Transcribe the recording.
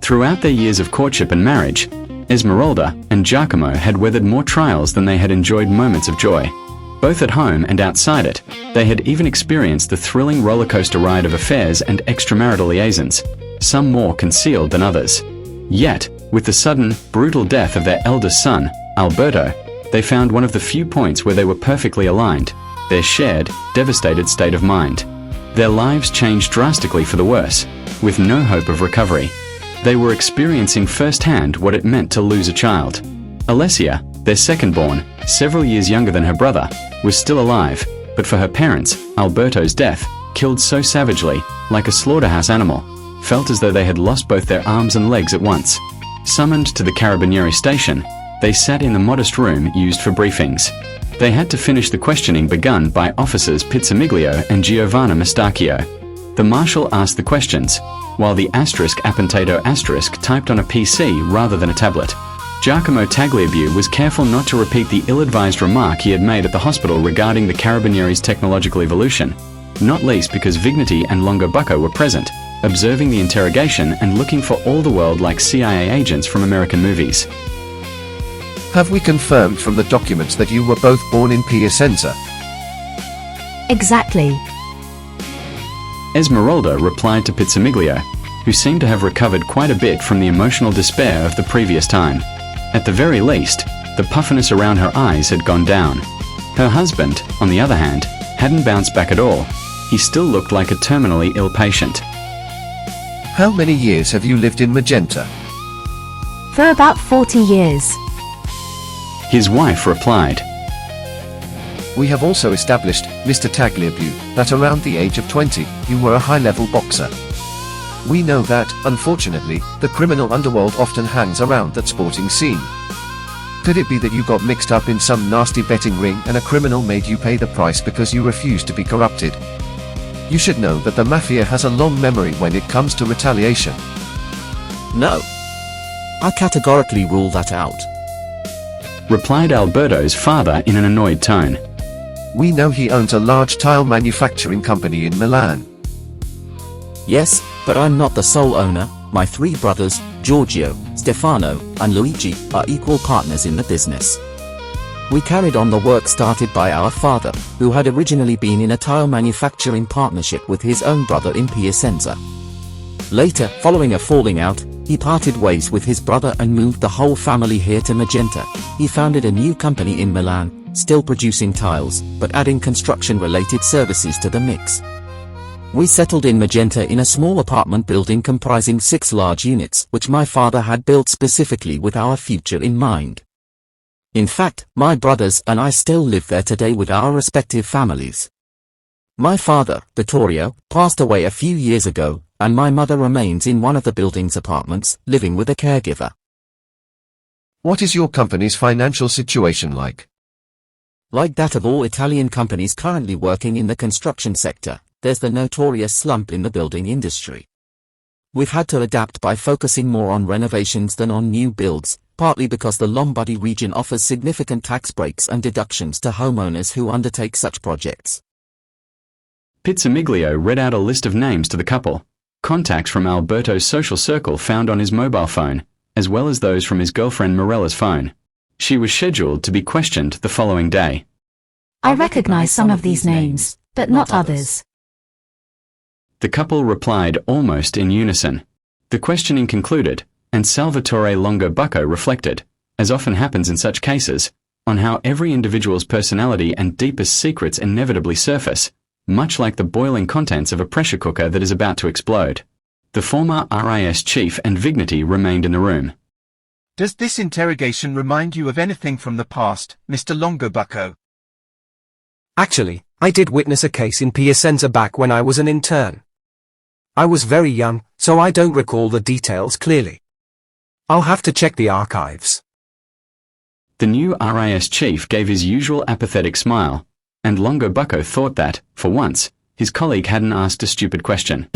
Throughout their years of courtship and marriage, Esmeralda and Giacomo had weathered more trials than they had enjoyed moments of joy. Both at home and outside it, they had even experienced the thrilling roller coaster ride of affairs and extramarital liaisons, some more concealed than others. Yet, with the sudden, brutal death of their eldest son, Alberto, they found one of the few points where they were perfectly aligned: their shared, devastated state of mind. Their lives changed drastically for the worse, with no hope of recovery. They were experiencing firsthand what it meant to lose a child. Alessia, their second-born, several years younger than her brother, was still alive, but for her parents, Alberto's death, killed so savagely, like a slaughterhouse animal, felt as though they had lost both their arms and legs at once. Summoned to the Carabinieri station, they sat in the modest room used for briefings. They had to finish the questioning begun by officers Pizzamiglio and Giovanna Mestacchio. The marshal asked the questions, while the *appentato* typed on a PC rather than a tablet. Giacomo Tagliabue was careful not to repeat the ill-advised remark he had made at the hospital regarding the Carabinieri's technological evolution, not least because Vignati and Longobucco were present, observing the interrogation and looking for all the world like CIA agents from American movies. Have we confirmed from the documents that you were both born in Piacenza? Exactly. Esmeralda replied to Pizzamiglio, who seemed to have recovered quite a bit from the emotional despair of the previous time. At the very least, the puffiness around her eyes had gone down. Her husband, on the other hand, hadn't bounced back at all. He still looked like a terminally ill patient. How many years have you lived in Magenta? For about 40 years. His wife replied. We have also established, Mr. Tagliabue, that around the age of 20, you were a high-level boxer. We know that, unfortunately, the criminal underworld often hangs around that sporting scene. Could it be that you got mixed up in some nasty betting ring and a criminal made you pay the price because you refused to be corrupted? You should know that the mafia has a long memory when it comes to retaliation. No. I categorically rule that out. Replied Alberto's father in an annoyed tone. We know he owns a large tile manufacturing company in Milan. Yes, but I'm not the sole owner. My three brothers, Giorgio, Stefano, and Luigi, are equal partners in the business. We carried on the work started by our father, who had originally been in a tile manufacturing partnership with his own brother in Piacenza. Later, following a falling out, he parted ways with his brother and moved the whole family here to Magenta. He founded a new company in Milan, still producing tiles, but adding construction-related services to the mix. We settled in Magenta in a small apartment building comprising 6 large units, which my father had built specifically with our future in mind. In fact, my brothers and I still live there today with our respective families. My father, Vittorio, passed away a few years ago, and my mother remains in one of the building's apartments, living with a caregiver. What is your company's financial situation like? Like that of all Italian companies currently working in the construction sector, there's the notorious slump in the building industry. We've had to adapt by focusing more on renovations than on new builds, partly because the Lombardy region offers significant tax breaks and deductions to homeowners who undertake such projects. Pizzamiglio read out a list of names to the couple, contacts from Alberto's social circle found on his mobile phone, as well as those from his girlfriend Morella's phone. She was scheduled to be questioned the following day. I recognize some of these names, but not others. The couple replied almost in unison. The questioning concluded, and Salvatore Longobucco reflected, as often happens in such cases, on how every individual's personality and deepest secrets inevitably surface, much like the boiling contents of a pressure cooker that is about to explode. The former RIS chief and Vignati remained in the room. Does this interrogation remind you of anything from the past, Mr. Longobucco? Actually, I did witness a case in Piacenza back when I was an intern. I was very young, so I don't recall the details clearly. I'll have to check the archives. The new RIS chief gave his usual apathetic smile, and Longobucco thought that, for once, his colleague hadn't asked a stupid question.